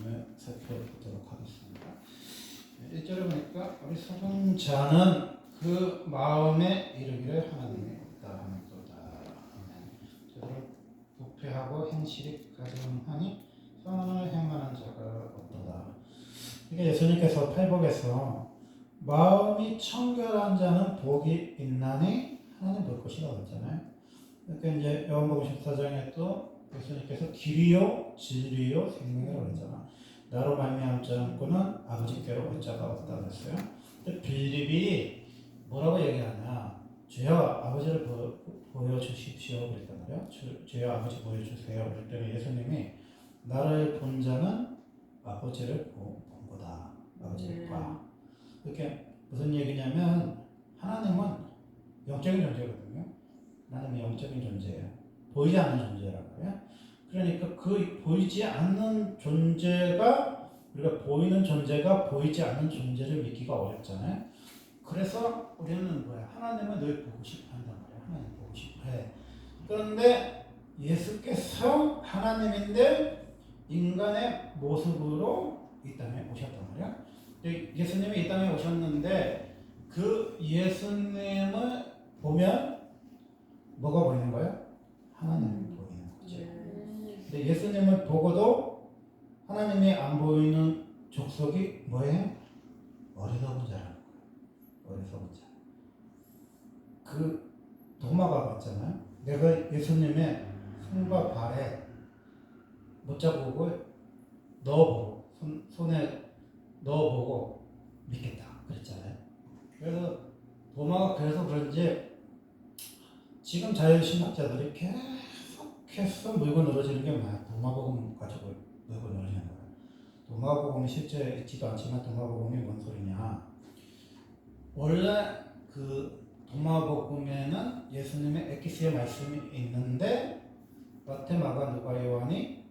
말씀을 살펴보도록 하겠습니다. 1절에 보니까 우리 소동자는 그 마음에 이르기를 하나님이 없다 하는 거다. 저들은 부패하고 행실이 가증하니 선을 행하는 자가 없도다. 그러니까 예수님께서 팔복에서 마음이 청결한 자는 복이 있나니 하나님 볼 것이라고 했잖아요. 그러니까 이제 요한복음 14장에 또 예수님께서 길이요 진리요 생명이라고 했잖아. 나로 말미암지 않고는 아버지께로 올 자가 없다고 했어요. 근데 빌립이 뭐라고 얘기하냐? 주여 아버지를 보여주십시오 그랬단 말이야. 주여 아버지 보여주세요. 그랬더니 예수님이 나를 본 자는 아버지를 본 거다. 아버지를 봐. 이렇게 무슨 얘기냐면 하나님은 영적인 존재거든요. 하나님은 영적인 존재예요. 보이지 않는 존재라고 해요. 그러니까 그 보이지 않는 존재가 우리가 보이는 존재가 보이지 않는 존재를 믿기가 어렵잖아요. 그래서 우리는 뭐야? 하나님은 늘 보고 싶어 한단 말이야. 하나님 보고 싶어 해. 그런데 예수께서 하나님인데 인간의 모습으로 이 땅에 오셨단 말이야. 예수님이 이 땅에 오셨는데 그 예수님을 보면 뭐가 보이는 거야? 하나님이 보이는 거지. 근데 예수님을 보고도 하나님이 안 보이는 족속이 뭐예요? 어리석은 자라는 거예요. 어리석은 자. 그 도마가 있잖아요. 내가 예수님의 손과 발에 못자국을 넣어보고 손에 넣어보고 믿겠다 그랬잖아요. 그래서 도마가 그래서 그런지 지금 자유신학자들이 계속해서 물고 늘어지는 게 뭐야? 도마복음 가지고 물고 늘어지는 거야. 도마복음이 실제 있지도 않지만 도마복음이 뭔 소리냐? 원래 그 도마복음에는 예수님의 에키스의 말씀이 있는데 마태, 마가, 누가, 요한이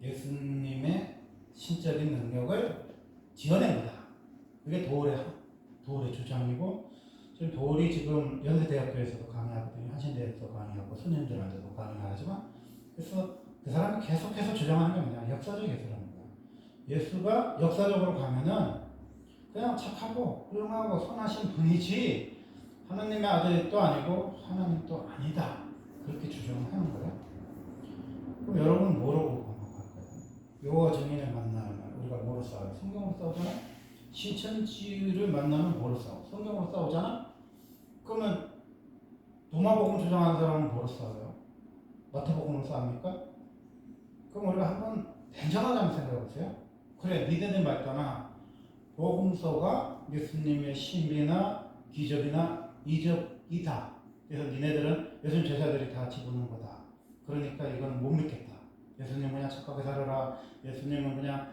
예수님의 신적인 능력을 지어낸 거다. 그게 도울의 주장이고 지금 도울이 지금 연세대학교에서도 강의하거든요. 한신대에서도 강의하고 손님들한테도 강의하지만 그래서 그 사람이 계속해서 주장하는 게 뭐냐? 역사적 예수라는 거야. 예수가 역사적으로 가면은 그냥 착하고 훌륭하고 선하신 분이지 하나님의 아들도 아니고 하나님도 아니다. 그렇게 주장하는 거야. 그럼 여러분 뭐라고 반박할 거예요? 여호와 증인을 만나면 우리가 뭐로 싸워요? 성경으로 싸우잖아요. 신천지를 만나면 뭐로 싸워? 성경으로 싸우잖아? 그러면 도마복음 주장하는 사람은 뭐로 싸워요? 마태복음으로 싸웁니까? 그럼 우리가 한번 냉정하게 한번 생각해 보세요. 그래, 니네들 말따나 복음서가 예수님의 신비나 기적이나 이적이다. 그래서 니네들은 예수님 제자들이 다 집어넣은 거다. 그러니까 이건 못 믿겠다. 예수님은 그냥 착하게 살아라. 예수님은 그냥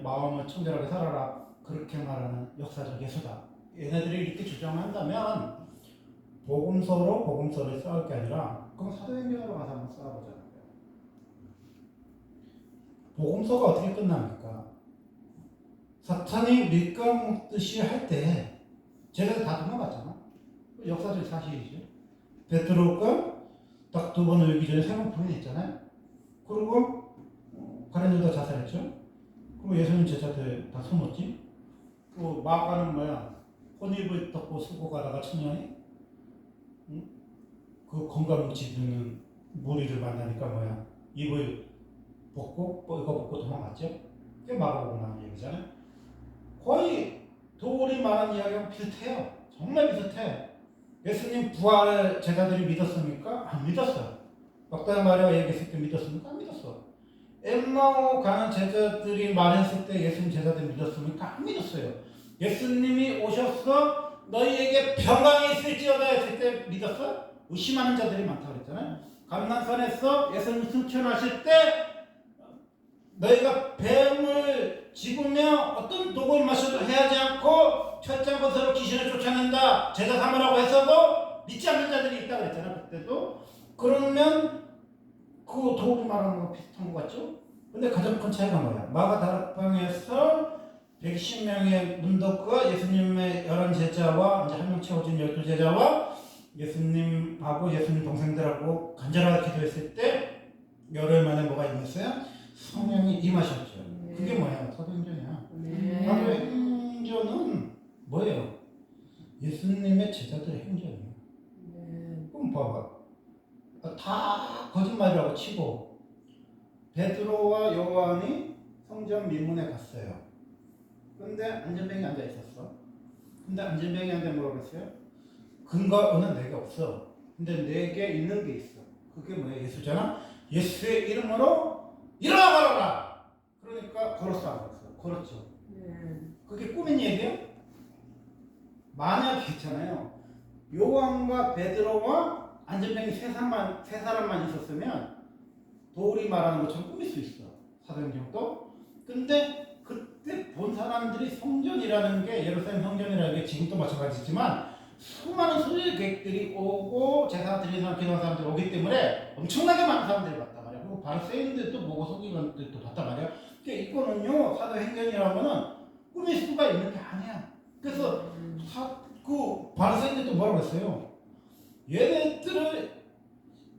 마음을 청결하게 살아라. 그렇게 말하는 역사적 예수다. 얘네들이 이렇게 주장한다면 복음서를 싸울 게 아니라 그럼 사도행전으로 가서 한번 싸워보자는 거예요. 복음서가 어떻게 끝납니까? 사탄이 밀감 먹듯이 할 때 쟤네들 다 도망갔잖아. 역사적 사실이죠. 베드로가 딱 2번 울기 전에 3번 부인했잖아요. 그리고 가룟유다 자살했죠. 그리고 예수님 제자들 다 숨었지. 그 마가는 뭐야? 혼입을 덮고 쓰고 가다가 청년이 그 건강뭉치 드는 무리를 만나니까 뭐야? 입을 벗고 벗고 도망갔죠. 그게 마가복음 하는 얘기잖아요. 거의 도울이 말한 이야기랑 비슷해요. 정말 비슷해. 예수님 부활을 제자들이 믿었습니까? 안 믿었어요. 막다른 마리아가 얘기했을 때 믿었습니까? 안 믿었어. 엠마오 가는 제자들이 말했을 때 예수님 제자들이 믿었습니까? 안 믿었어요. 예수님이 오셔서 너희에게 평강이 있을지어다 했을 때 믿었어? 의심하는 자들이 많다고 그랬잖아요. 감난산에서 예수님 승천하실 때 너희가 뱀을 집으며 어떤 독을 마셔도 해하지 않고 철장 건설로 귀신을 쫓아낸다 제자 삼으라고 해서도 믿지 않는 자들이 있다고 그랬잖아. 그때도. 그러면 그 도움이 말하는 거 비슷한 것 같죠? 근데 가장 큰 차이가 뭐야? 마가 다락방에서 110명의 문덕과 예수님의 11제자와 이제 한 명 채워진 12제자와 예수님하고 예수님 동생들하고 간절하게 기도했을 때 열흘 만에 뭐가 임했어요? 성령이 임하셨죠. 그게 뭐야? 사도행전이야. 네. 사도행전은 뭐예요? 예수님의 제자들의 행전이에요. 네. 그럼 봐봐. 다 거짓말이라고 치고 베드로와 요한이 성전 미문에 갔어요. 근데 안전뱅이 앉아 있었어. 근데 안전뱅이한테 뭐라고 그랬어요? 근거는 내게 없어. 근데 내게 있는 게 있어. 그게 뭐야? 예수잖아. 예수의 이름으로 일어나 걸어라. 그러니까 걸었어 안 걸었어? 걸었죠. 네. 그게 꾸민 얘기예요? 만약에 있잖아요. 요한과 베드로와 안전뱅이 세 사람만 있었으면 도울이 말하는 것처럼 꾸밀 수 있어. 사도행전도. 근데 그때 본 사람들이 성전이라는 게 예루살렘 성전이라는 게 지금도 마찬가지지만 수많은 수리객들이 오고 제사 드리는 사람, 기도하는 사람들이 오기 때문에 엄청나게 많은 사람들이 봤단 말이야. 그리고 바리새인들도 보고 서기관들도 봤단 말이야. 그러니까 이거는요 사도행전이라면은 꾸밀 수가 있는 게 아니야. 그래서 그 바리새인들도 뭐라고 했어요? 얘네들을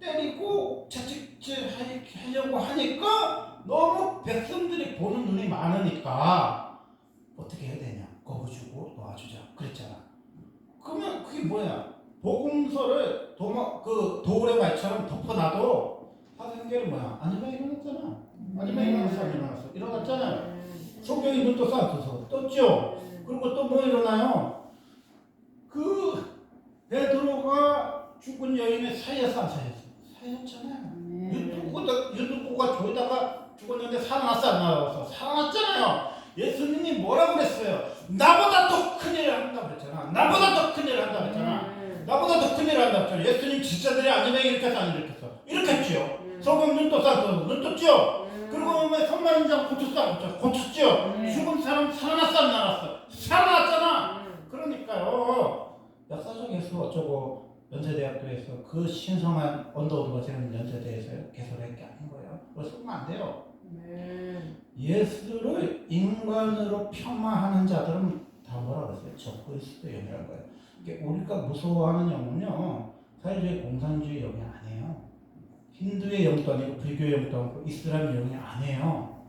때리고 채찍질하려고 하니까 너무 백성들이 보는 눈이 많으니까 어떻게 해야 되냐? 거부 주고 놓아주자 그랬잖아. 그러면 그게 뭐야? 복음서를 도울의 말처럼 덮어놔도 사도행전이 뭐야? 안전뱅이 일어났잖아. 안전뱅이 일어났잖아요. 성경이 눈 떴어 안 떠서? 떴죠. 그리고 또 뭐 일어나요? 그 베드로가 죽은 여인의 사이에서 안 사이였어? 사이였잖아요. 유두부가 조이다가 죽었는데 살아났어 안 나왔어? 살아났잖아요. 예수님이 뭐라고 그랬어요? 나보다 더 큰 일을 한다 그랬잖아. 나보다 더 큰 일을 한다 그랬잖아. 나보다 더 큰 일을 한다 그랬잖아. 예수님 진짜들이 안전뱅이 일으켰어 안 일으켰어? 일으켰죠. 성경 눈 떴어 안 떴어? 눈 떴죠. 그리고 왜 선만인장 고쳤어 안 고쳤어? 고쳤죠. 죽은 사람 살아났어 안 살아났어? 살아났잖아. 그러니까요. 역사적 예수 어쩌고 연세대학교에서 그 신성한 언더우드가 되는 연세대에서요 개설할 게 아닌 거예요. 그거 쓰면 안 돼요. 예수를 인간으로 폄하하는 자들은 다 뭐라 그랬어요? 적그리스도 영이라는 거예요. 그러니까 우리가 무서워하는 영은요 사회주의 공산주의 영이 아니에요. 힌두의 영도 아니고 불교의 영도 아니고 이슬람 영이 아니에요.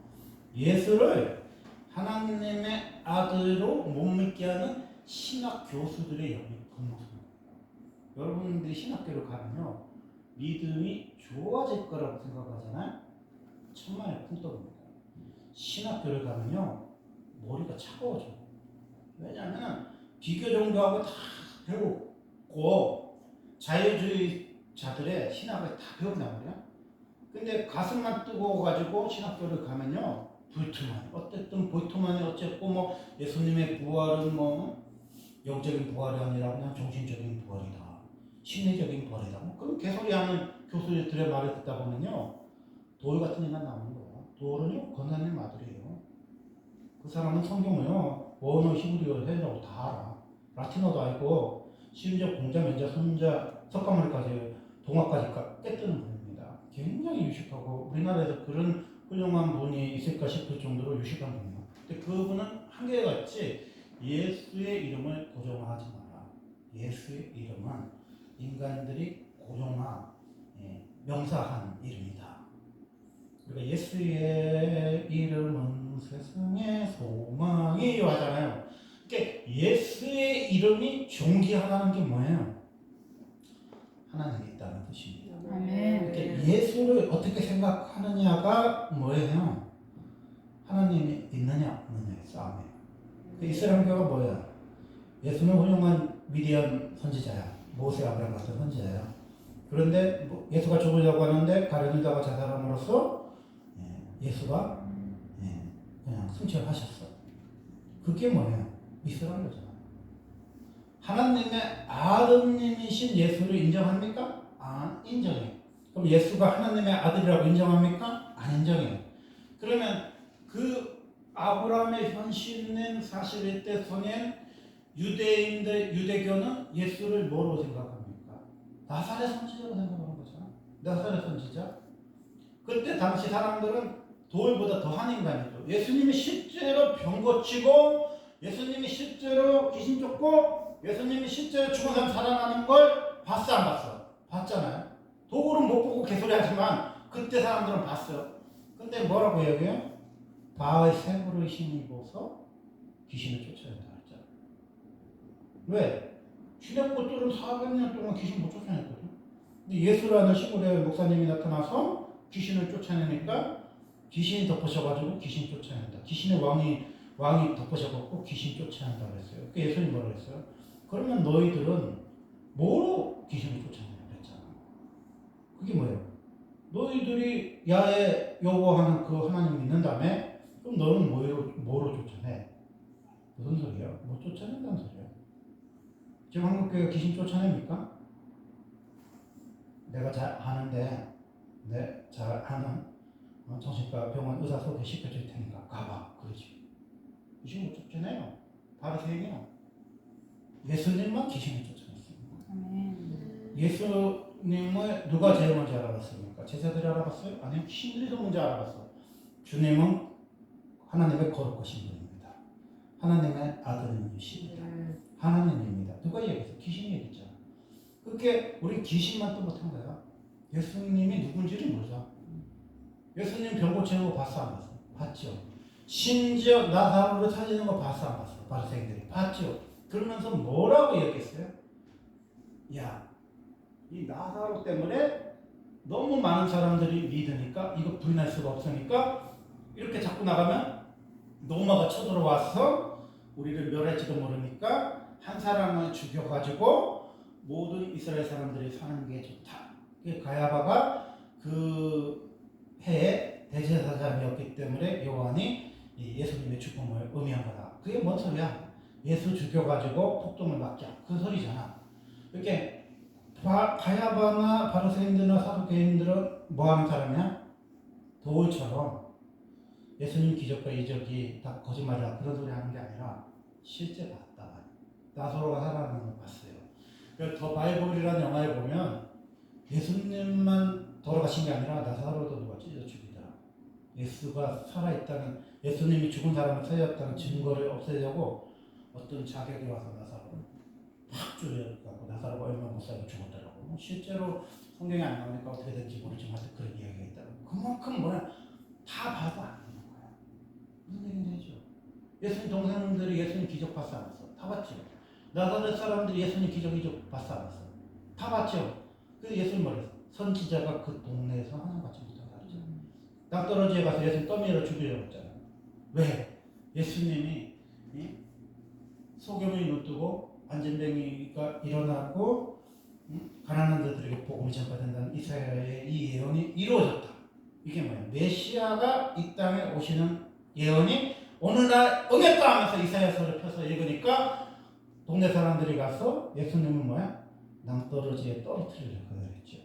예수를 하나님의 아들로 못 믿게 하는 신학 교수들의 영이 분노합니다. 여러분들이 신학교를 가면요 믿음이 좋아질 거라고 생각하잖아요. 천만에 풍떡입니다. 신학교를 가면요 머리가 차가워져. 왜냐하면 비교 종교하고 다 배우고 자유주의자들의 신학을 다 배운단 말이야. 근데 가슴만 뜨거워가지고 신학교를 가면요 볼트만 어쨌든 볼트만이 어쨌고 뭐 예수님의 부활은 뭐 영적인 부활이 아니라 그냥 정신적인 부활이다, 심리적인 부활이다, 뭐 그런 개소리하는 교수들의 말을 듣다 보면요 돌 같은 인간 나오는 거야. 돌은요 권사님 아들이에요. 그 사람은 성경을요 원어, 히브리어, 헬라어 다 알아. 라틴어도 알고 심지어 공자, 면자, 손자, 석가모니까지 동화까지 깨뜨는 분입니다. 굉장히 유식하고 우리나라에서 그런 훌륭한 분이 있을까 싶을 정도로 유식한 분이에요. 근데 그분은 한계가 있지. 예수의 이름을 고정하지 마라. 예수의 이름은 인간들이 명사한 이름이다. 그러니까 예수의 이름은 세상의 소망이 하잖아요. 그러니까 예수의 이름이 존귀하다는 게 뭐예요? 하나님이 있다는 뜻입니다. 그러니까 예수를 어떻게 생각하느냐가 뭐예요? 하나님이 있느냐 없느냐의 싸움이에요. 그 이스라엘교가 뭐야? 예수는 훌륭한 위대한 선지자야. 모세, 아브라함 같은 선지자야. 그런데 예수가 죽으려고 하는데 가룟 유다가 자살함으로써 예수가 그냥 승천하셨어. 그게 뭐예요? 이스라엘 거잖아. 하나님의 아드님이신 예수를 인정합니까? 안 인정해요. 그럼 예수가 하나님의 아들이라고 인정합니까? 안 인정해요. 그러면 그 아브라함의 현신인 41대 성인 유대교는 예수를 뭐로 생각합니까? 나사렛 선지자로 생각하는 거잖아. 나사렛 선지자. 그때 당시 사람들은 돌보다 더한 인간이죠. 예수님이 실제로 병 고치고 예수님이 실제로 귀신 쫓고 예수님이 실제로 죽은 사람 살아나는 걸 봤어 안 봤어? 봤잖아요. 도구는 못 보고 개소리하지만 그때 사람들은 봤어요. 근데 뭐라고 얘기해요? 바알 세부를 힘입어서 귀신을 쫓아낸다 그랬잖아. 왜? 시대꽃들은 400년 동안 귀신 못 쫓아냈거든. 근데 예수라는 시골에 목사님이 나타나서 귀신을 쫓아내니까 귀신이 덮으셔가지고 귀신 쫓아낸다. 귀신의 왕이 덮으셔갖고 귀신 쫓아낸다 그랬어요. 그 예수님 뭐라 그랬어요? 그러면 너희들은 뭐로 귀신을 쫓아내냐 그랬잖아. 그게 뭐예요? 너희들이 야에 여호와하는 그 하나님 믿는다며? 그럼 너는 뭐로 쫓아내? 무슨 소리야? 못 쫓아낸다는 소리야. 지금 한국교회가 귀신 쫓아냅니까? 내가 잘 아는데, 잘 아는 정신과 병원 의사 소개시켜줄 테니까 가봐. 그러지. 귀신 못 쫓아내요. 바리새인이요. 예수님만 귀신을 쫓아냈습니다. 예수님을 누가 제일 먼저 알아봤습니까? 제자들이 알아봤어요? 아니요. 신들이 더 먼저 알아봤어요. 주님은 하나님의 거룩하신 분입니다. 하나님의 아들이십니다. 하나님입니다. 누가 얘기했어? 귀신이 얘기했잖아. 그렇게 우리 귀신만 또 못한 거야. 예수님이 누군지를 모르죠. 예수님 병 고치는 거 봤어 안 봤어? 봤죠. 심지어 나사로를 살리는 거 봤어 안 봤어? 바리새인들이 봤죠. 그러면서 뭐라고 얘기했어요? 야, 이 나사로 때문에 너무 많은 사람들이 믿으니까 이거 부인할 수가 없으니까 이렇게 자꾸 나가면 노마가 쳐들어와서 우리를 멸할지도 모르니까 한 사람을 죽여가지고 모든 이스라엘 사람들이 사는 게 좋다. 가야바가 그 해에 대제사장이었기 때문에 요한이 예수님의 죽음을 의미한 거다. 그게 뭔 소리야? 예수 죽여가지고 폭동을 막자. 그 소리잖아. 이렇게 가야바나 바리새인들이나 사두개인들은 뭐하는 사람이야? 도울처럼 예수님 기적과 이적이 다 거짓말이야 그런 소리 하는 게 아니라 실제 봤다. 나사로가 살아나는 걸 봤어요. 그러니까 더 바이블이라는 영화에 보면 예수님만 돌아가신 게 아니라 나사로도 누가 찢어 죽이더라. 예수가 살아있다는, 예수님이 죽은 사람을 살렸다는 증거를 없애려고 어떤 자객이 와서 나사로를 확 죽여갖고 나사로가 얼마 못 살고 죽었더라고. 실제로 성경에 안 나오니까 어떻게 된지 모르지만 그런 이야기가 있다고. 그만큼 뭐야 다 봐도 안 되는 거야. 무슨 얘기인지 알죠? 예수님 동생들이 예수님 기적 봤어 안 봤어? 다 봤죠. 나사렛 사람들이 예수님 기적 봤어 안 봤어? 다 봤죠. 그래서 예수님 말했어. 선지자가 그 동네에서 하나같이 못한다 그랬잖아. 땅떨어지에 가서 예수님 떠밀어 죽이려고 했잖아. 왜? 예수님이 소경이 눈뜨고 안진뱅이가 일어나고 가난한 자들에게 복음이 전파된다는 이사야의 이 예언이 이루어졌다. 이게 뭐야? 메시아가 이 땅에 오시는 예언이 오늘날 응했다 하면서 이사야서를 펴서 읽으니까 동네 사람들이 가서 예수님은 뭐야? 낭떠러지에 떨어뜨리려고 그랬죠.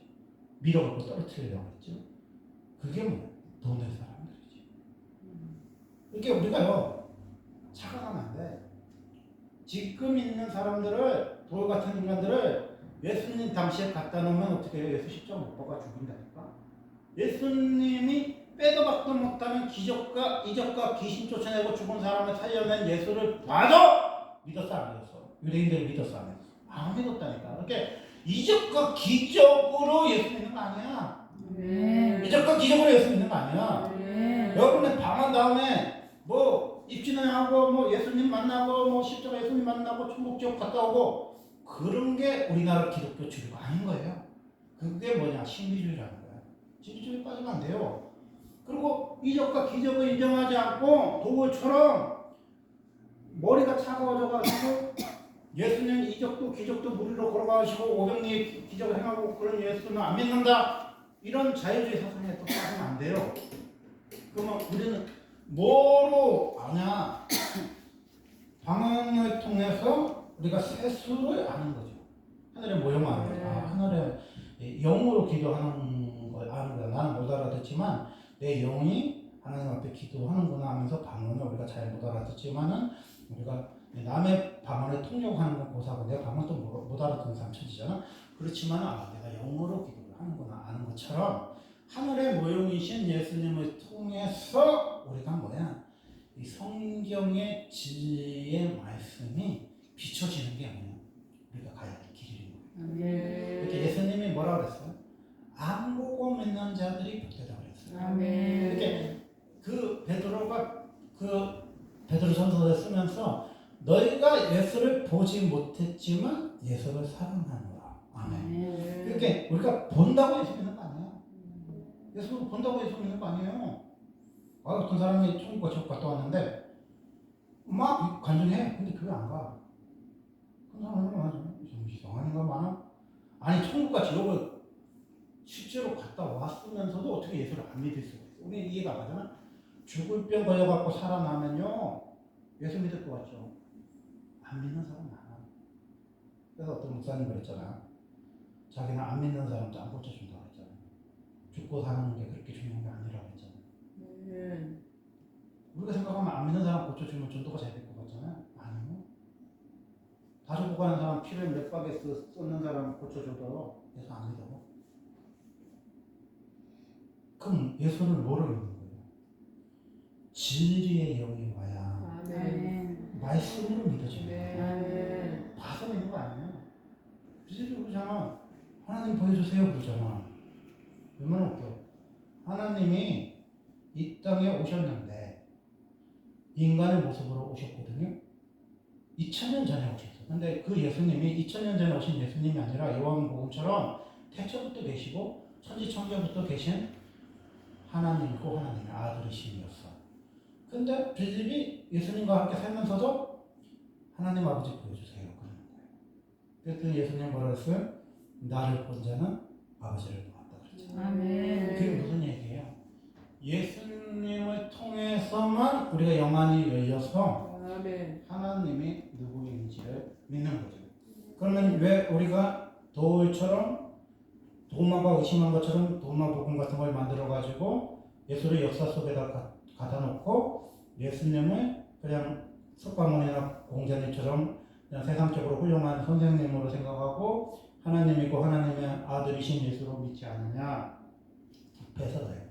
밀어갖고 떨어뜨리려고 했죠. 그게 뭐야? 동네 사람들이지. 이렇게 우리가요 착각하면 안 돼. 지금 있는 사람들을 돌 같은 인간들을 예수님 당시에 갖다 놓으면 어떻게 해요? 예수 십자가 못 박아 죽인다니까. 예수님이 빼도 박도 못하는 기적과 이적과 귀신 쫓아내고 죽은 사람을 살려낸 예수를 봐도 믿었어 안 믿었어? 유대인들이 믿었어 안 믿었어? 안 믿었다니까. 그렇게 이적과 기적으로 예수 믿는 거 아니야. 이적과 기적으로 예수 믿는 거 아니야. 여러분의 방한 다음에 뭐 입진하고 뭐 예수님 만나고 뭐 십자가 예수님 만나고 천국 지옥 갔다 오고 그런 게 우리나라 기독교 주류가 아닌 거예요. 그게 뭐냐? 신비주의라는 거야. 신비주의 빠지면 안 돼요. 그리고 이적과 기적을 인정하지 않고 도구처럼 머리가 차가워져가지고 예수님 이적도 기적도 무리로 걸어가시고 500리의 기적을 행하고 그런 예수는 안 믿는다. 이런 자유주의 사상에 또 빠지면 안 돼요. 그러면 우리는 뭐로 아냐? 방언을 통해서 우리가 세수를 아는 거죠. 하늘의 모형을 아는 거죠. 아, 하늘의 영으로 기도하는 걸 아는 거야. 나는 못 알아듣지만 내 영이 하나님 앞에 기도하는구나 하면서 방언을 우리가 잘 못 알아듣지만은 우리가 남의 방언을 통역하는 건 고사고 내 방언도 못 알아듣는 사람 천지잖아. 그렇지만 아, 내가 영어로 기도를 하는구나 아는 것처럼 하늘의 모형이신 예수님을 통해서 우리가 뭐야? 이 성경의 진리의 말씀이 비춰지는 게 아니야. 우리가 가야 할 길인 거예요. 이렇게 예수님이 뭐라 그랬어요? 안 보고 믿는 자들이 복되다 그랬어요. 이렇게 그 베드로가 그 베드로전서를 쓰면서 너희가 예수를 보지 못했지만 예수를 사랑하노라. 아멘. 그러니까 우리가 본다고 예수 믿는 거 아니에요. 예수를 본다고 예수 믿는 거 아니에요. 어떤 사람이 천국과 지옥 갔다 왔는데 막 간증해. 근데 교회 안 가. 그 사람은 좀 이상한 인간 많아. 아니 천국과 지옥을 실제로 갔다 왔으면서도 어떻게 예수를 안 믿을 수가 있어? 우리 이해가 안 가잖아. 죽을 병 걸려갖고 살아나면요 예수 믿을 것 같죠? 안 믿는 사람 많아. 그래서 어떤 목사님 그랬잖아. 자기는 안 믿는 사람도 안 고쳐준다고 했잖아. 죽고 사는 게 그렇게 중요한 게 아니라고 했잖아. 우리가 생각하면 안 믿는 사람 고쳐주면 전도가 잘 될 것 같잖아요. 아니요. 다 죽고 가는 사람 피를 몇 박에 쏟는 사람 고쳐줘도 예수 안 믿어. 그럼 예수를 뭐로 믿는 거예요? 진리의 영이 와야 말씀으로 믿어지는 거예요. 봐서 믿는 거 아니에요. 비슷하게 그러잖아. 하나님 보여주세요 그러잖아. 얼마나 웃겨. 하나님이 이 땅에 오셨는데 인간의 모습으로 오셨거든요. 2000년 전에 오셨어요. 근데 그 예수님이 2000년 전에 오신 예수님이 아니라 요한복음처럼 태초부터 계시고 천지창조부터 계신 하나님이고 하나님의 아들이심이었어. 근데 빌립이 예수님과 함께 살면서도 하나님 아버지 보여주세요 그러는 거예요. 그래서 예수님 뭐라 했어요? 나를 본 자는 아버지를 보았다 그랬잖아요. 아멘. 그게 무슨 얘기예요? 예수님을 통해서만 우리가 영안이 열려서 아멘. 하나님이 누구인지를 믿는 거죠. 그러면 왜 우리가 도울처럼 도마가 의심한 것처럼 도마복음 같은 걸 만들어가지고 예수를 역사 속에다 갖다 놓고 예수님을 그냥 석가모니나 공자님처럼 그냥 세상적으로 훌륭한 선생님으로 생각하고 하나님이고 하나님의 아들이신 예수로 믿지 않느냐? 그래서 그래요.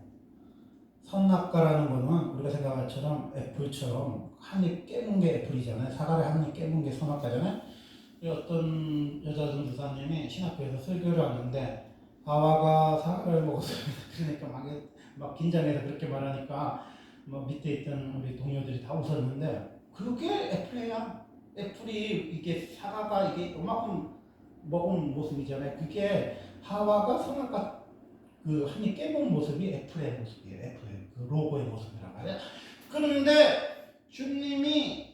선악과라는 거는 우리가 생각할 처럼 애플처럼 한 입 깨문 게 애플이잖아요. 사과를 한 입 깨문 게 선악과잖아요. 어떤 여자 전도사님이 신학교에서 설교를 하는데 하와가 사과를 먹었습니다. 그러니까 막 긴장해서 그렇게 말하니까 뭐 밑에 있던 우리 동료들이 다 웃었는데 그게 애플이야. 애플이 이게 사과가 이게 요만큼 먹은 모습이잖아요. 그게 하와가 선악과 그 한 입 깨본 모습이 애플의 모습이에요. 애플의 그 로고의 모습이라고 해요. 그런데 주님이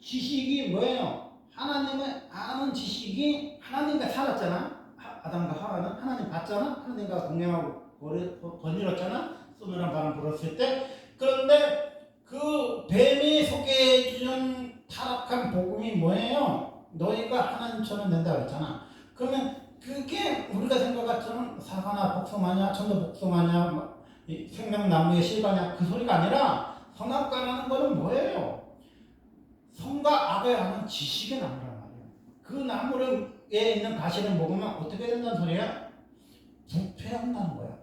지식이 뭐예요? 하나님을 아는 지식이 하나님과 살았잖아. 아담과 하와는 하나님 봤잖아. 하나님과 동행하고 거닐었잖아. 서늘한 바람 불었을 때. 그런데 그 뱀이 소개해준 타락한 복음이 뭐예요? 너희가 하나님처럼 된다고 했잖아. 그러면 그게 우리가 생각했던 사과나 복숭아냐, 천도 복숭아냐, 생명나무의 실과냐 그 소리가 아니라 선악과라는 거는 뭐예요? 선과 악을 아는 지식의 나무란 말이에요. 그 나무에 있는 가시를 먹으면 어떻게 된다는 소리야? 부패한다는 거야.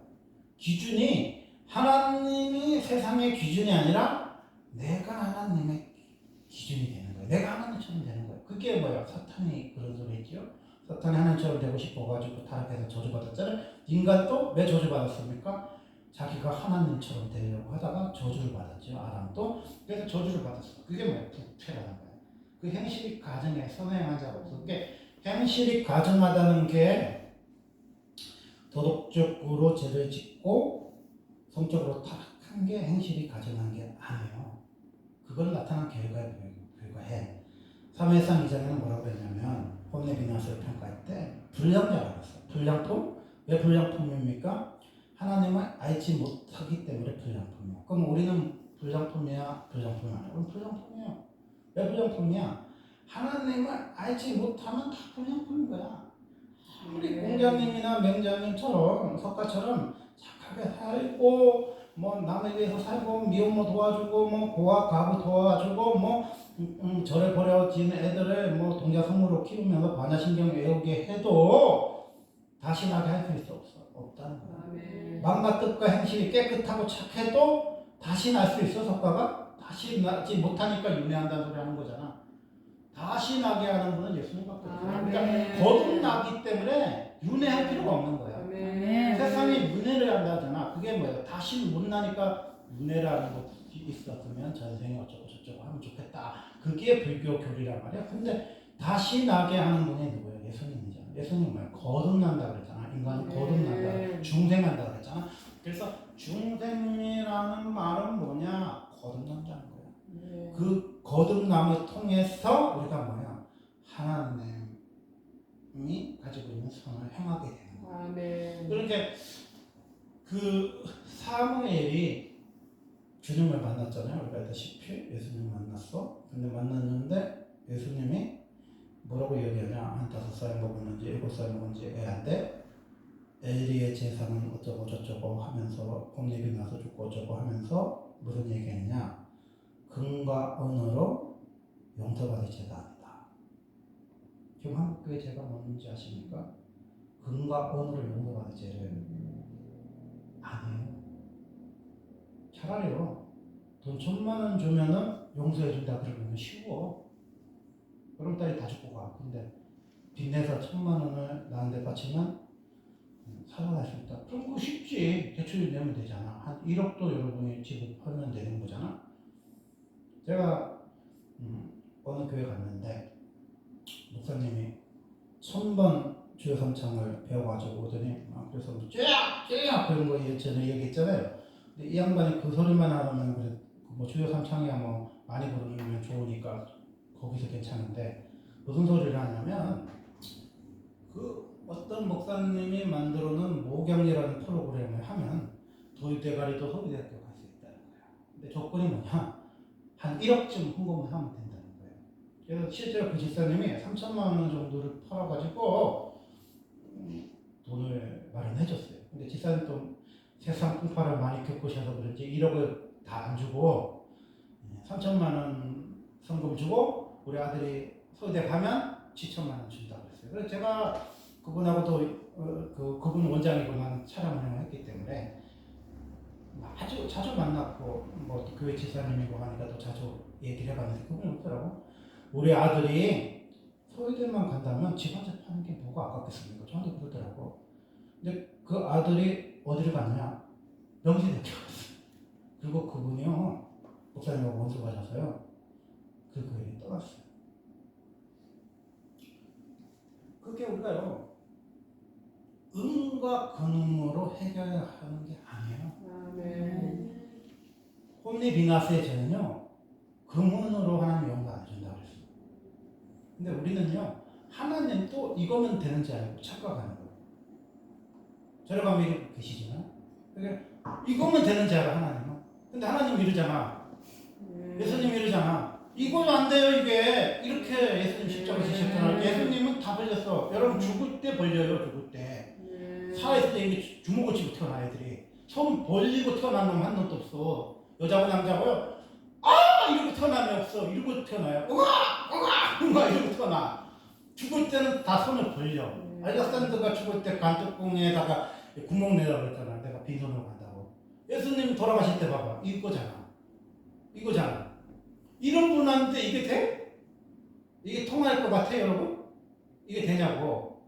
기준이 하나님이 세상의 기준이 아니라 내가 하나님의 기준이 되는 거야. 내가 하나님처럼 되는 거야. 그게 뭐야? 사탄이 그런 소리 했죠. 사탄이 하나님처럼 되고 싶어가지고 타락해서 저주받았잖아요. 인간도 왜 저주받았습니까? 자기가 하나님처럼 되려고 하다가 저주를 받았죠. 아담도. 그래서 저주를 받았어. 그게 뭐야? 부패라는 거야. 그 행실이 가정에 선행한 자가 없어. 그게 행실이 가정하다는 게 도덕적으로 죄를 짓고 성적으로 타락한 게 행실이 가정한 게 아니에요. 그걸 나타난 결과에 불과해. 3회상 2장에는 뭐라고 했냐면 혼내 비나스를 평가할 때 불량자라고 했어. 불량품? 왜 불량품입니까? 하나님을 알지 못하기 때문에 불량품이야. 그럼 우리는 불량품이야? 불량품이 아니야? 그럼 불량품이야. 왜 불량품이야? 하나님을 알지 못하면 다 불량품인 거야. 우리 공자님이나 명자님처럼 석가처럼 착하게 살고 뭐 남에 위해서 살고 미혼모 도와주고 뭐 고아 가부 도와주고 뭐 절에 버려진 애들을 뭐 동자 성으로 키우면서 반야신경 외우게 해도 다시 나게 할 수 있어 없다는 거야. 마음과 뜻과 행실이 깨끗하고 착해도 다시 날 수 있어 석가가? 다시 나지 못하니까 윤회한다는 소리 하는 거잖아. 다시 나게 하는 분은 예수님밖에 없어요. 그러니까 거듭나기 때문에 윤회할 필요가 없는 거야. 세상이 윤회를 한다잖아. 그게 뭐예요? 다시 못 나니까 윤회라는 거 있었으면 전생에 어쩌고 저쩌고 하면 좋겠다. 그게 불교 교리란 말이야. 근데 다시 나게 하는 분이 누구예요? 예수님이잖아. 예수님 말 거듭난다 그랬잖아. 인간이 거듭난다. 중생한다 그랬잖아. 그래서 중생이라는 말은 뭐냐? 거듭난다는 거야. 그 거듭남을 통해서 우리가 뭐야? 하나님이 가지고 있는 선을 행하게 되는 거야. 아멘. 그렇게 그 사무엘이 주님을 만났잖아요. 우리가 알다시피 예수님 만났어. 근데 만났는데 예수님이 뭐라고 얘기하냐? 한 5살 먹었는지 7살 먹었는지 애한테 엘리의 제사는 어쩌고 저쩌고 하면서 봄잎이 나서 죽고 어쩌고 하면서 무슨 얘기했냐? 금과 은으로 용서받을 제가 아니다. 지금 한국교회 제가 뭔지 아십니까? 금과 은으로 용서받을 제를 아니에요. 차라리요. 돈 1,000만 원 주면은 용서해준다 그러면 쉬워. 그럼 딸이 다 죽고 가. 근데 빚내서 1,000만 원을 나한테 바치면 살아날 수 있다. 그럼 그거 쉽지. 대출 내면 되잖아. 한 1억도 여러분이 지급하면 되는 거잖아. 제가 어느 교회 갔는데 목사님이 1,000번 주여 삼창을 배워가지고 오더니 그래서 쫙 그런 거 전에 얘기했잖아요. 근데 이 양반이 그 소리만 하면 그래 뭐 주여 삼창이야 뭐 많이 부르면 좋으니까 거기서 괜찮은데 무슨 소리를 하냐면 그 어떤 목사님이 만들어놓은 모경이라는 프로그램을 하면 도입대가리도 서울대학교 갈 수 있다는 거야. 근데 조건이 뭐냐? 한 1억쯤 헌금을 하면 된다는 거예요. 그래서 실제로 그 집사님이 3,000만 원 정도를 팔아가지고 돈을 마련해줬어요. 근데 집사님 또 세상 풍파를 많이 겪으셔서 그런지 1억을 다 안 주고 3,000만 원 성금 주고 우리 아들이 서울대 가면 7,000만 원 준다고 그랬어요. 그래서 제가 그분하고도 그분 원장이고만 촬영을 했기 때문에 아주 자주 만났고 뭐 교회 집사님이고 하니까 또 자주 얘기를 해봤는데 그분이 없더라고. 우리 아들이 서울대만 간다면 집 한 채 파는 게 뭐가 아깝겠습니까? 저한테 그러더라고. 근데 그 아들이 어디를 갔냐? 명지대학교 갔어요. 그리고 그분이요 목사님하고 원수 가셔서요 그 교회를 떠났어요. 그게 우리가요 음과 근음으로 해결하는 게 아니에요. 아멘. 홈리 비나스의 죄는요 금은으로 하나님 용서 안 준다고 그랬어요. 근데 우리는요 하나님 또 이거면 되는지 알고 착각하는 거예요. 저렴한 미리 계시잖아요. 그러니까 이거면 되는지 알아 하나님은. 근데 하나님 이러잖아. 예수님 이러잖아. 이거는 안 돼요 이게. 이렇게 예수님 십자가 지셨잖아요. 예수님은 다 벌렸어. 여러분 죽을 때 벌려요. 죽을 때. 살아있을 때 이게 주먹을 쥐고 태어나 애들이. 손 벌리고 태어난 놈 한 놈도 없어. 여자고 남자고요. 아 이러고 태어나면 없어. 이러고 태어나요. 우와 이러고 태어나. 죽을 때는 다 손을 벌려. 알렉산더가 죽을 때 간뚜껑에다가 구멍 내라고 그랬잖아. 내가 빈손으로 간다고. 예수님 돌아가실 때 봐봐. 이거잖아. 이거잖아. 이런 분한테 이게 돼? 이게 통할 것 같아 여러분? 이게 되냐고.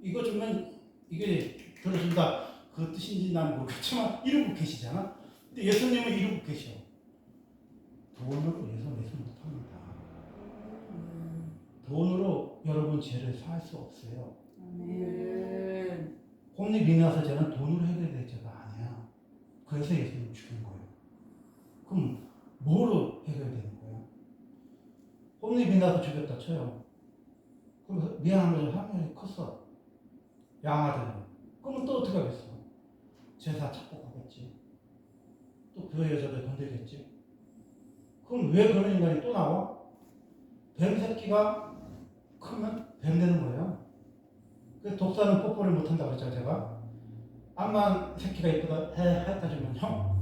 이거 주면 이게 들어준다. 그 뜻인지 난 모르겠지만 이러고 계시잖아. 근데 예수님은 이러고 계셔. 돈으로 예수 못합니다. 돈으로 여러분 죄를 살 수 없어요. 홈리 비나서 죄는 돈으로 해결될 죄가 아니야. 그래서 예수님 죽인 거예요. 그럼 뭐로 해결되는 거예요? 홈리 비나서 죽였다 쳐요. 그럼 미안한 거죠. 화면이 컸어. 양아들은. 그러면 또 어떻게 하겠어? 제사 찾고 가겠지. 또 교회 여자들 건들겠지. 그럼 왜 그런 인간이 또 나와? 뱀 새끼가 크면 뱀 되는 거예요. 그래서 독사는 뽀뽀를 못한다고 그랬잖아요, 제가. 암만 새끼가 이쁘다 했다 주면요.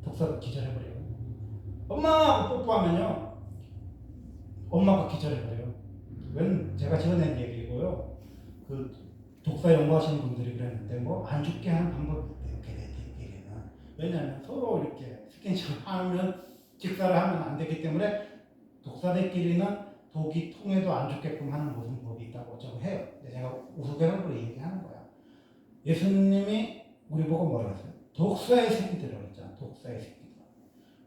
독사가 기절해버려요. 엄마하고 뽀뽀하면요. 엄마가 기절해버려요. 웬 제가 지어낸 얘기고요. 그 독사 연구하시는 분들이 그랬는데 뭐 안 죽게 하는 방법이 있대요, 걔네들끼리는. 왜냐하면 서로 이렇게 스킨십을 하면 직사를 하면 안 되기 때문에 독사들끼리는 독이 통해도 안 죽게끔 하는 무슨 법이 있다고 저거 해요. 근데 제가 우스갯소리로 얘기하는 거야. 예수님이 우리 보고 뭐라 했어요? 독사의 새끼들이라고 했잖아. 독사의 새끼들.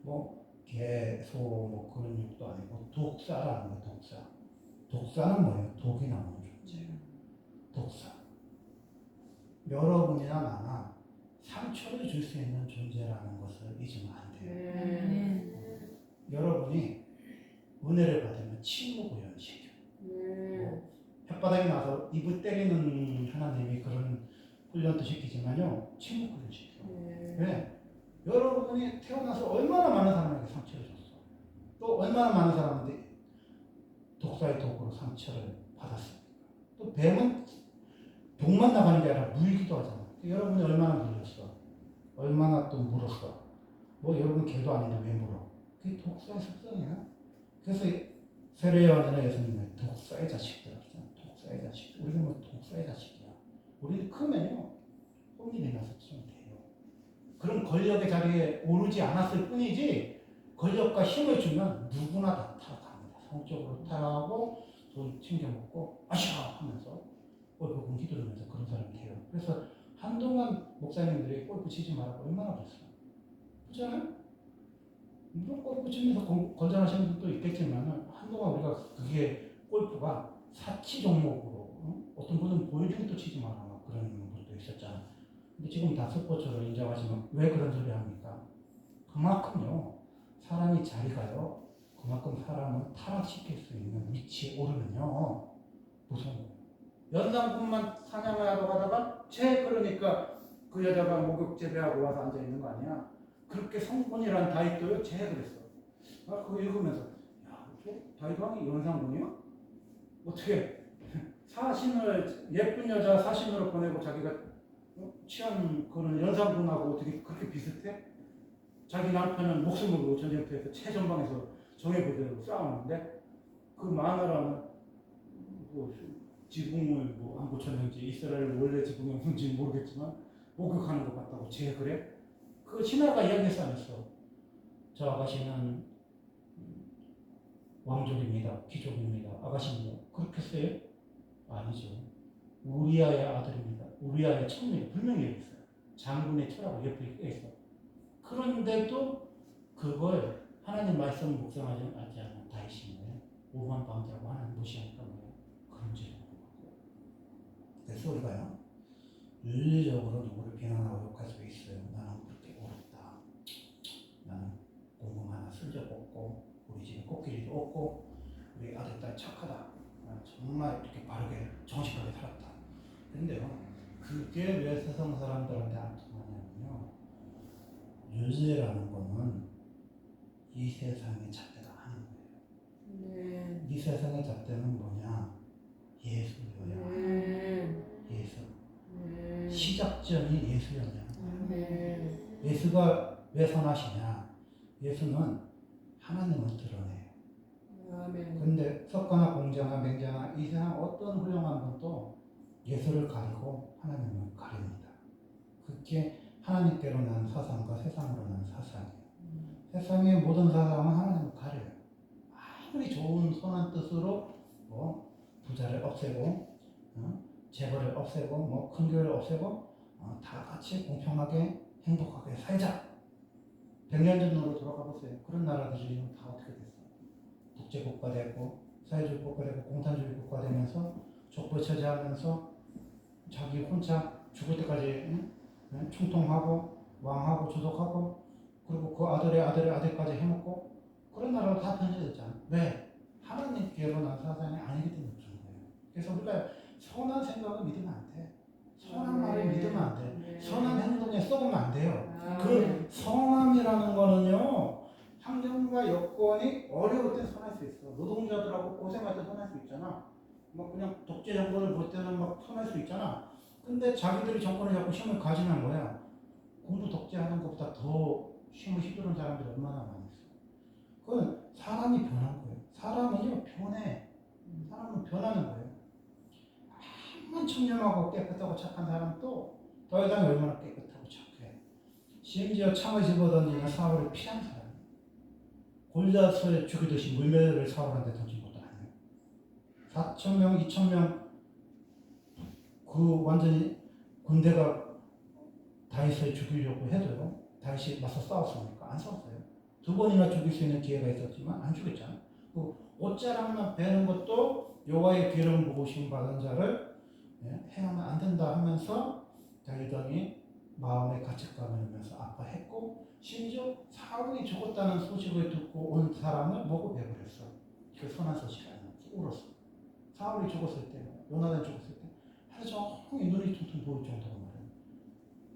뭐 개, 소, 뭐 그런 육도 아니고 독사라는 거예요. 독사. 독사는 뭐예요? 독이 나오는 존재. 독사. 여러분이나 나나 상처를 줄 수 있는 존재라는 것을 잊으면 안 돼요. 여러분이 은혜를 받으면 침묵을 연시켜. 뭐 혓바닥이 나서 입을 때리는 하나님이 그런 훈련도 시키지만요, 침묵을 연시켜. 왜? 여러분이 태어나서 얼마나 많은 사람에게 상처를 줬어. 또 얼마나 많은 사람한테 독사의 독으로 상처를 받았습니까? 또 뱀은 독만 나가는 게 아니라 물기도 하잖아. 여러분이 얼마나 물렸어? 얼마나 또 물었어? 뭐 여러분 개도 아닌데 왜 물어? 그게 독사의 습성이야. 그래서 세례요한이나 예수님은 독사의 자식들, 독사의 자식. 우리는 뭐 독사의 자식이야. 우리는 크면요 혼이 내가서 좀 돼요. 그런 권력의 자리에 오르지 않았을 뿐이지 권력과 힘을 주면 누구나 다 타락합니다. 성적으로 타락하고 돈 챙겨먹고 아샤 하면서 골프 휘두르면서 그런 사람이 돼요. 그래서 한동안 목사님들이 골프 치지 말라고 얼마나 그랬어요. 그렇잖아요? 물론 골프 치면서 건전하신 분도 있겠지만 한동안 우리가 그게 골프가 사치 종목으로 어떤 분은 보여주기도 치지 마라 그런 분도 있었잖아요. 근데 지금 다 스포츠로 인정하지만 왜 그런 소리 합니까? 그만큼요 사람이 자리가요 그만큼 사람을 타락시킬 수 있는 위치에 오르면요 무서운 거예요. 연상군만 사냥을 하러 가다가 그러니까 그 여자가 목욕 재배하고 와서 앉아 있는 거 아니야? 그렇게 성군이란 다윗도요 그랬어. 아 그거 읽으면서 야 어떻게 다윗왕이 연상군이야? 어떻게 사신을 예쁜 여자 사신으로 보내고 자기가 취한 그런 연상군하고 어떻게 그렇게 비슷해? 자기 남편은 목숨을 걸고 전쟁터에서 최전방에서 정예부대로 싸우는데 그 마누라는 뭐 지붕을 뭐 안 고쳤는지 이스라엘 원래 지붕이 없는지 모르겠지만 목욕하는 것 같다고 그래? 그 신하가 이야기했어 안 했어? 저 아가씨는 왕족입니다. 귀족입니다. 아가씨입니다. 그렇게 써요? 아니죠. 우리아의 아들입니다. 우리아의 청년이 분명히 얘기했어요. 장군의 처라고 옆에 있어. 그런데도 그걸 하나님 말씀을 묵상하지 않는 다윗인 거예요. 오만 방자고 하나님 무시하니까 뭐예요? 그런 죄를 먹고. 그래서 우리가요 윤리적으로 누구를 비난하고 욕할 수 있어요. 나는 그렇게 옳았다. 나는 공공 하나 슬쩍 없고 우리 집에 꽃길이도 없고 우리 아들 딸 착하다. 정말 이렇게 바르게 정직하게 살았다. 근데요 그게 왜 세상 사람들한테 안 통하냐면요 유죄라는 거는 이 세상의 잣대가 아닌 거예요. 이 세상의 잣대는 뭐냐? 예수여야. 예수. 시작점이 예수였냐. 예수가 왜 선하시냐? 예수는 하나님을 드러내요. 그런데 석가나 공자나 맹자나 이 세상 어떤 훌륭한 분도 예수를 가리고 하나님을 가립니다. 그게 하나님께로 난 사상과 세상으로 난 사상이에요. 세상의 모든 사상은 하나님을 가려요. 아무리 좋은 선한 뜻으로 뭐 부자를 없애고 재벌을 없애고 뭐 큰 교회를 없애고 다 같이 공평하게 행복하게 살자. 100년 전으로 돌아가 보세요. 그런 나라들이 다 어떻게 됐어? 독재국가 되고 사회주의 국가 되고 공산주의 국가 되면서 족보 처지하면서 자기 혼자 죽을 때까지 충통하고 왕하고 주독하고 그리고 그 아들의 아들까지 해먹고 그런 나라로 다 변질됐잖아. 왜? 하나님께로 난 사상이 아니기 때문에 그런 거예요. 그래서 우리가 선한 생각을 믿으면 안 돼. 선한 말을 믿으면 안 돼. 선한 행동에 썩으면 안 돼요. 그 선함이라는 거는요 환경과 여건이 어려울 때 선할 수 있어. 노동자들하고 고생할 때 선할 수 있잖아. 막 그냥 독재 정권을 볼 때는 막 선할 수 있잖아. 근데 자기들이 정권을 잡고 힘을 가지면 뭐야? 공부 독재하는 것보다 더 힘을 휘두른 사람들이 얼마나 많이 있어. 그건 사람이 변한 거예요. 사람은요 변해. 사람은 변하는 거예요. 한번 청렴하고 깨끗하고 착한 사람도 더 이상 얼마나 깨끗하고 착해. 심지어 창을 집어던지는 사울을 피한 사람. 골리앗을 죽이듯이 물매를 사울한테 던진 것도 아니에요. 4,000명, 2,000명 그 완전히 군대가 다윗을 죽이려고 해도요. 다윗이 맞서 싸웠습니까? 안 싸웠어요. 두 번이나 죽일 수 있는 기회가 있었지만 안 죽였잖아. 그 옷자락만 베는 것도 여호와의 기름 부으심 받은 자를 행하면 안 된다 하면서 다윗왕이 마음에 가책감을 하면서 아파했고 심지어 사울이 죽었다는 소식을 듣고 온 사람을 보고 배부렸어. 그 선한 소식 아니야. 울었어. 사울이 죽었을 때, 요나단 죽었을 때 하루 종일 눈이 퉁퉁 부을 정도로 말이야.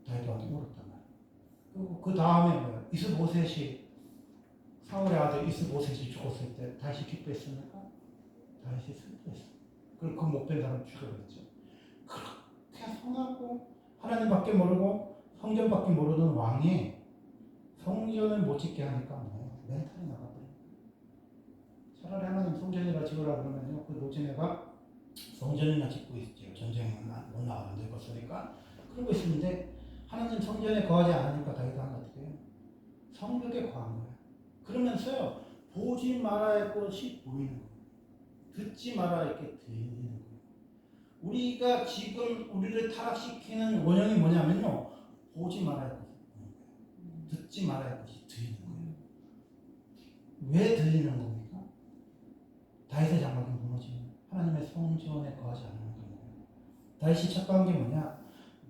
다윗왕이 울었단 말이야. 그리고 그 다음에 뭐야? 이스보셋이 사울의 아들 이스보셋이 죽었을 때 다시 기뻐했습니까? 다시 슬퍼했어. 그리고 그 못 뺀 사람 죽여버렸죠. 그렇게 선하고 하나님밖에 모르고 성전밖에 모르는 왕이 성전을 못 짓게 하니까 뭐 멘탈이 나가버려. 차라리 하나님 성전이라 지으라 그러면요, 그 노지네가 성전이나 짓고 있죠. 전쟁은 못 나가는데 늙었으니까 그러고 있는데 하나님 성전에 거하지 않으니까 다윗 왕이 어떻게 해요? 성벽에 거한 거예요. 그러면서요, 보지 말아야 할 것이 보이는 거예요. 듣지 말아야 할 게 들리는 거예요. 우리가 지금 우리를 타락시키는 원형이 뭐냐면요, 보지 말아야 할 것이 보이는 거예요. 듣지 말아야 할 것이 들리는 거예요. 왜 들리는 겁니까? 다윗의 장막이 무너지면 하나님의 성전에 거하지 않는 거예요. 다윗이 착각한 게 뭐냐?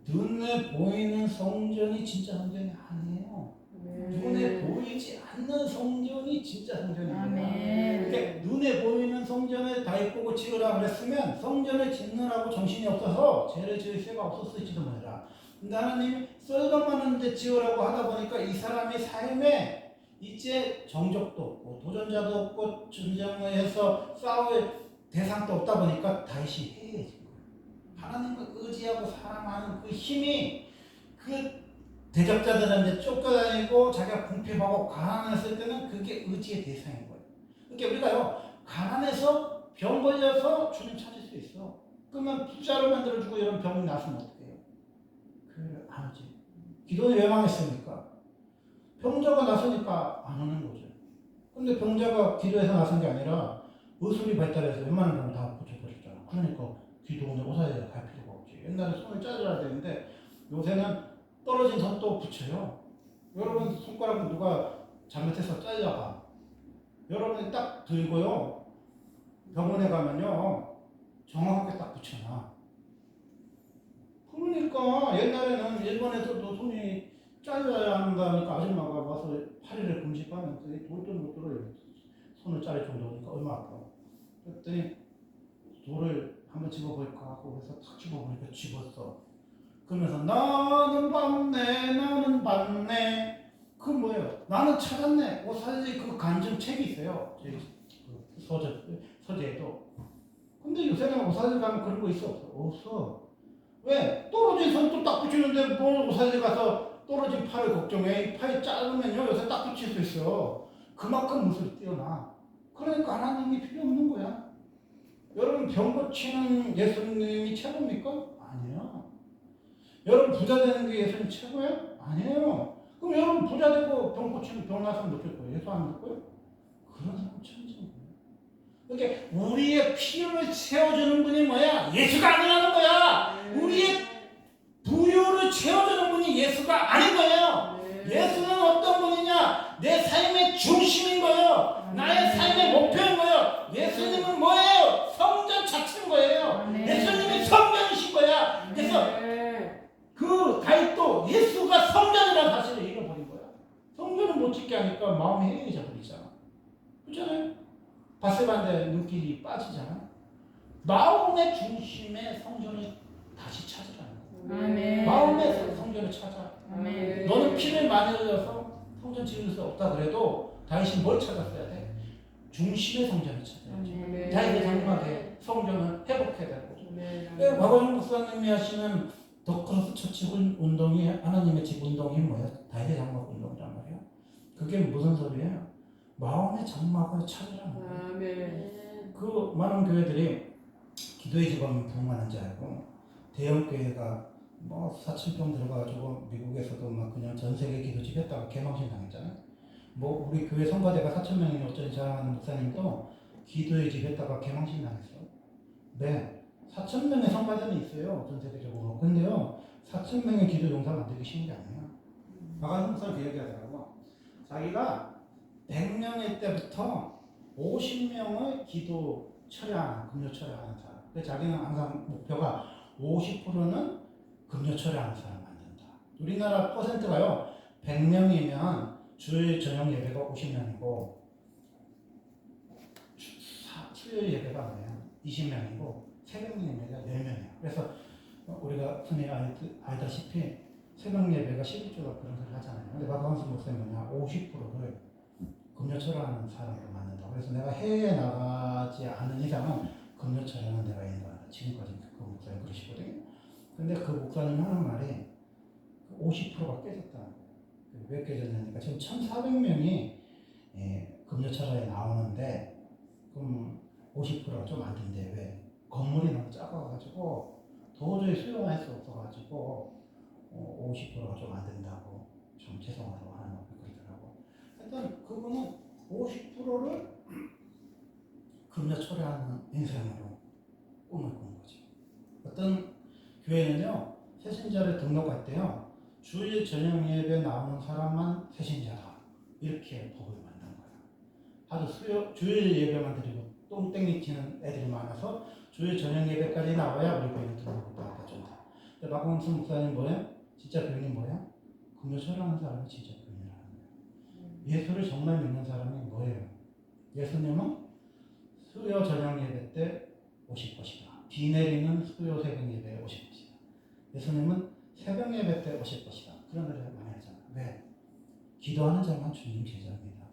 눈에 보이는 성전이 진짜 성전이 아니에요. 눈에 보이지 않는 성전이 진짜 성전입니다. 그러니까 눈에 보이는 성전을 다윗 보고 지으라 그랬으면 성전을 짓느라고 정신이 없어서 죄를 지을 새가 없었을지도 몰라. 근데 하나님이 썰렁하는데 지으라고 하다 보니까 이 사람의 삶에 이제 정적도 없고 도전자도 없고 전쟁을 해서 싸울 대상도 없다 보니까 다윗이 해해진 거예요. 하나님을 의지하고 사랑하는 그 힘이 그 대적자들한테 쫓겨다니고 자기가 궁핍하고 가난했을 때는 그게 의지의 대상인 거예요. 그러니까 우리가요, 가난해서 병 걸려서 주님 찾을 수 있어. 그러면 부자로 만들어주고 이런 병이 났으면 어떡해요? 교회를 안 오지. 기도는 왜 망했습니까? 병자가 나서니까 안 오는 거죠. 근데 병자가 기도해서 나선 게 아니라 의술이 발달해서 웬만한 병을 다 붙여버렸잖아. 그러니까 기도원에 오사야 갈 필요가 없지. 옛날에 손을 짜줘야 되는데 요새는 떨어진 손도 붙여요. 여러분 손가락은 누가 잘못해서 잘라봐. 여러분이 딱 들고요, 병원에 가면요 정확하게 딱 붙여놔. 그러니까 옛날에는 일본에서도 손이 잘라야 한다니까 아줌마가 와서 파리를 금식하면서 돌도 못 들어요. 손을 자를 정도니까 얼마 아파. 그랬더니 돌을 한번 집어볼까 하고 해서 탁 집어보니까 집었어. 그러면서 나는 봤네. 그 뭐예요? 나는 찾았네. 사실 그 간증 책이 있어요. 저희 그 서재에도. 근데 요새는 오사질 가면 그런 거 있어? 없어. 왜? 떨어진 손도 딱 붙이는데 뭘 오사질 가서 떨어진 팔을 걱정해. 이 팔이 짧으면요 요새 딱 붙일 수 있어. 그만큼 무술이 뛰어나. 그러니까 하나님이 필요 없는 거야. 여러분 병 고치는 예수님이 최고입니까? 아니에요. 여러분 부자 되는 게 예수님 최고예요? 아니에요. 그럼 여러분 부자 되고 병 고치면 병 나서면 느낄 거예요? 예수 안 느껴요? 그런 사람 천재인 거예요. 그러니까 우리의 필요를 채워주는 분이 뭐야? 예수가 아니라는 거야. 우리의 부유를 채워주는 분이 예수가 아닌 거예요. 예수는 어떤 분이냐? 내 삶의 중심인 거예요. 나의 삶의 목표인 거예요. 예수님은 뭐예요? 성전 자체인 거예요. 예수님이 성전이신 거야. 그래서 그 다윗도 예수가 성전이라는 사실을 잃어버린 거야. 성전을 못 짓게 하니까 마음이 해이해져 버리잖아. 그렇잖아요? 바세바인데 눈길이 빠지잖아. 마음의 중심에 성전을 다시 찾으라는 거야. 마음의 성전을 찾아. 너는 피를 많이 흘려서 성전 지을 수 없다 그래도 다윗이 뭘 찾았어야 돼? 중심의 성전을 찾아야지. 자기의 장막에 성전을 회복해야 되고. 박원영 목사님이 하시는 더크로스 처치 운동이 하나님의 집 운동이 뭐야? 다윗의 장막 운동이란 말이야. 그게 무슨 소리예요? 마음의 장막을 찾으라는 거야. 그 많은 교회들이 기도의 집은 부흥하는 줄 알고 대형 교회가 뭐 4,000평 들어가가지고 미국에서도 막 그냥 전 세계 기도집 했다가 개망신 당했잖아요. 뭐 우리 교회 성가대가 4,000명이 어쩌니 자랑하는 목사님도 기도의 집 했다가 개망신 당했어. 네. 4,000명의 성가대는 있어요. 전 세계적으로. 근데요, 4,000명의 기도 용사 만들기 쉬운 게 아니에요. 박한성 목사님 그 얘기하더라고. 자기가 100명일 때부터 50명의 기도 철회하는, 금요 철회하는 사람. 그래서 자기는 항상 목표가 50%는 금요 철회하는 사람 만든다. 우리나라 퍼센트가요, 100명이면 주일 저녁 예배가 50명이고, 수요일 예배가 뭐예요? 20명이고, 새벽 예배가 10명이에요. 그래서 우리가 흔히 알다시피 새벽 예배가 11조가 그런 걸 하잖아요. 근데 박광수 목사님 뭐냐, 50%를 금요 철회하는 사람으로 만든다. 그래서 내가 해외에 나가지 않는 이상은 금요 철회는 내가 인도한다. 지금까지 그 목사님 그러시거든요. 근데 그 목사님 하는 말이 50%가 깨졌다는 거예요. 왜 깨졌냐니까 지금 1,400명이 금요 철회에 나오는데 그럼 50%가 좀 안 된대. 왜? 건물이 너무 작아가지고 도저히 수용할 수 없어가지고 50%가 좀 안 된다고 좀 죄송하다고 하는 거 그러더라고. 일단 그분은 50%를 금요 철회하는 인생으로 꿈을 꾼 거지. 어떤 교회는요, 새신자를 등록할 때요, 주일 저녁 예배 나오는 사람만 새신자다. 이렇게 법을 만든 거야. 아주 주일 예배만 드리고 똥땡이 치는 애들이 많아서 주일 저녁 예배까지 나와야 우리 교회는 등록을 받아준다. 근데 박광수 목사님 뭐예요? 진짜 교인이 뭐예요? 금요 철회하는 사람이 진짜 교인이라는 거예요. 예수를 정말 믿는 사람이 뭐예요? 예수님은 수요 저녁 예배 때 오실 것이다. 비 내리는 수요 새벽 예배에 오실 것이다. 예수님은 새벽 예배 때 오실 것이다. 그런 노래를 많이 하잖아. 왜? 기도하는 자만 주님 제자입니다.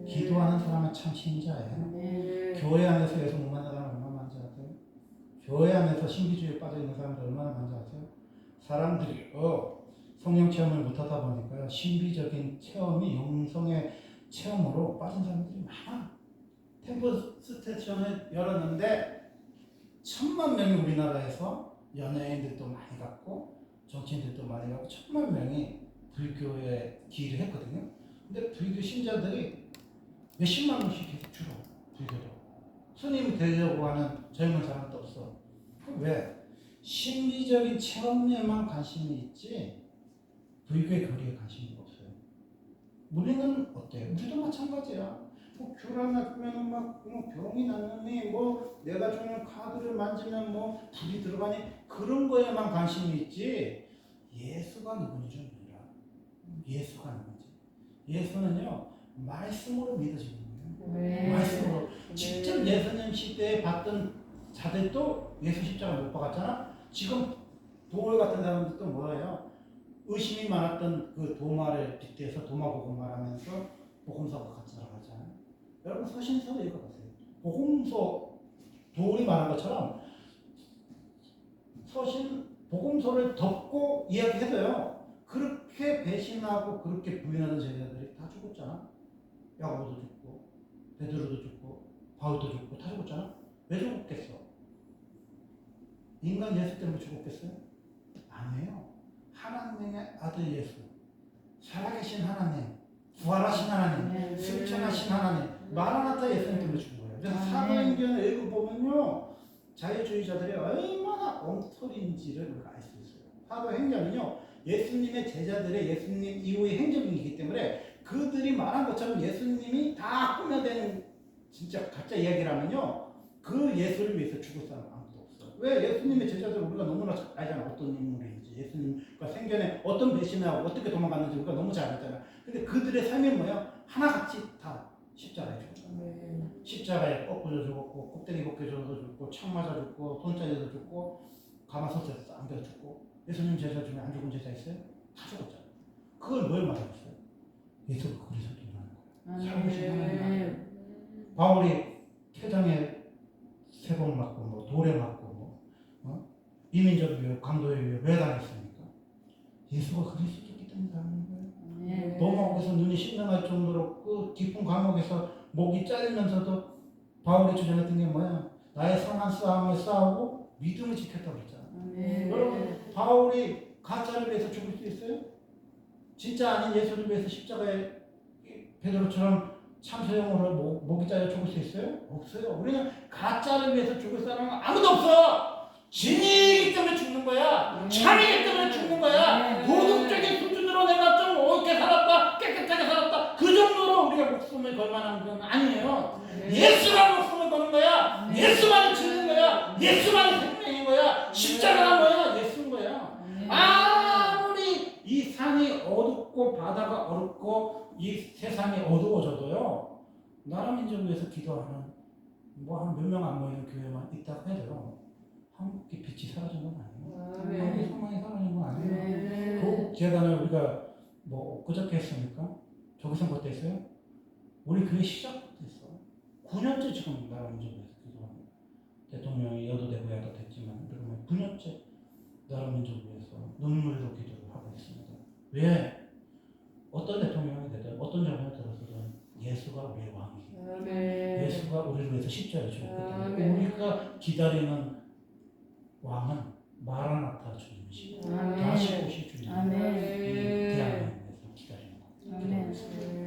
기도하는 사람은 참 신자예요. 교회 안에서 예수 못 만나는 사람 얼마나 많은지 아세요? 교회 안에서 신비주의에 빠져있는 사람들 얼마나 많은지 아세요? 사람들이 성령 체험을 못하다 보니까 신비적인 체험이 영성의 체험으로 빠진 사람들이 많아. 템플 스테이션을 열었는데 1,000,000명이 우리나라에서 연예인들도 많이 갔고 정치인들도 많이 가고 1,000,000명이 불교에 기일을 했거든요. 근데 불교 신자들이 몇십만 명씩 계속 줄어. 불교로 스님 되려고 하는 젊은 사람도 없어. 왜? 신비적인 체험에만 관심이 있지 불교의 교리에 관심이 없어요. 우리는 어때요? 우리도 마찬가지야. 뭐 교라나 그러면 막 병이 났느니 뭐 내가 주는 카드를 만지면 뭐 불이 들어가니 그런 거에만 관심이 있지 예수가 누군지 몰라. 예수가 누군지. 예수는요 말씀으로 믿어지는 거예요. 말씀으로. 직접 예수님 시대에 봤던 자들도 예수 십자가 못 박았잖아. 지금 도울 같은 사람들도 뭐예요? 의심이 많았던 그 도마를 빗대서 도마복음 말하면서 복음서가 같이 들어가잖아요. 여러분 서신서 읽어보세요. 복음서 도울이 말한 것처럼 복음서를 덮고 이야기해도요. 그렇게 배신하고 그렇게 부인하는 제자들이 다 죽었잖아. 야고보도 죽고 베드로도 죽고 바울도 죽고 다 죽었잖아. 왜 죽었겠어? 인간 예수 때문에 죽었겠어요? 아니에요. 하나님의 아들 예수, 살아계신 하나님, 부활하신 하나님, 승천하신 하나님, 마라나타 예수님 때문에 죽은 거예요. 그래서 사도행전을 읽어보면요, 자유주의자들이 얼마나 엉터리인지를 우리가 알 수 있어요. 사도행전은요, 예수님의 제자들의 예수님 이후의 행적이기 때문에 그들이 말한 것처럼 예수님이 다 꾸며대는 진짜 가짜 이야기라면요, 그 예수를 위해서 죽을 사람 아무도 없어. 왜? 예수님의 제자들 우리가 너무나 잘 알잖아. 어떤 인물인지, 예수님과 생전에 어떤 배신을 하고 어떻게 도망갔는지 우리가 너무 잘 알잖아. 근데 그들의 삶이 뭐야? 하나같이 다 십자가에 죽었잖아. 십자가에 꺾어져 죽었고, 꼭대기 벗겨져서 죽고, 창 맞아 죽고, 손 잘려서 죽고, 가마솥에서 안겨 죽고. 예수님 제자 중에 안 죽은 제자 있어요? 다 죽었잖아. 그걸 뭘 말했어요? 예수가 그리스도라는 거야. 살아계신 하나님. 바울이 태장에 세 번 맞고 뭐 돌에 맞고 이민족 유혹, 강도의 유혹 왜 당했습니까? 예수가 그리스도였기 때문에 당하는 거예요. 도마에서 눈이 신명할 정도로 그 깊은 감옥에서 목이 잘리면서도 바울이 주장했던 게 뭐야? 나의 선한 싸움을 싸우고 믿음을 지켰다고 그랬잖아. 여러분 바울이 가짜를 위해서 죽을 수 있어요? 진짜 아닌 예수를 위해서 십자가에 베드로처럼 참소형으로 목이 잘려 죽을 수 있어요? 없어요. 우리는 가짜를 위해서 죽을 사람은 아무도 없어. 진리이기 때문에 죽는 거야. 참이기 때문에 죽는 거야. 도덕적인 수준으로 내가 좀 옳게 살았다, 깨끗하게 살았다, 그 정도로 우리가 우리가 목숨을 걸 만한 건 아니에요. 예수가 목숨을 거는 거야. 예수만이 죽는 거야. 예수만이 생명인 거야. 십자가가 뭐야? 예수인 거야. 아무리 이 산이 어둡고 바다가 어렵고 이 세상이 어두워져도요, 나라 민족을 위해서 기도하는 뭐 한 몇 명 안 모이는 교회만 있다고 해도 한국의 빛이 사라진 건 아니에요. 한국의 소망이 사라진 건 아니에요. 그 재단을 우리가 뭐 그저께 했습니까? 조기 선거 때 했어요? 우리 교회 시작부터 했어. 9년째 지금 나라 민족을 위해서 기도합니다. 대통령이 여도되고 야도됐지만 그러면 9년째 나라 민족을 위해서 눈물로 기도를 하고 있습니다. 왜? 어떤 대통령이 되든 어떤 정권이 들어서든 예수가 우리의 왕이에요. 예수가 우리를 위해서 십자가에 죽었기 때문에 우리가 기다리는 왕은 마라나타 주님이시고 다시 오실 주님입니다. 이 대한민국에서 기다리는 거예요.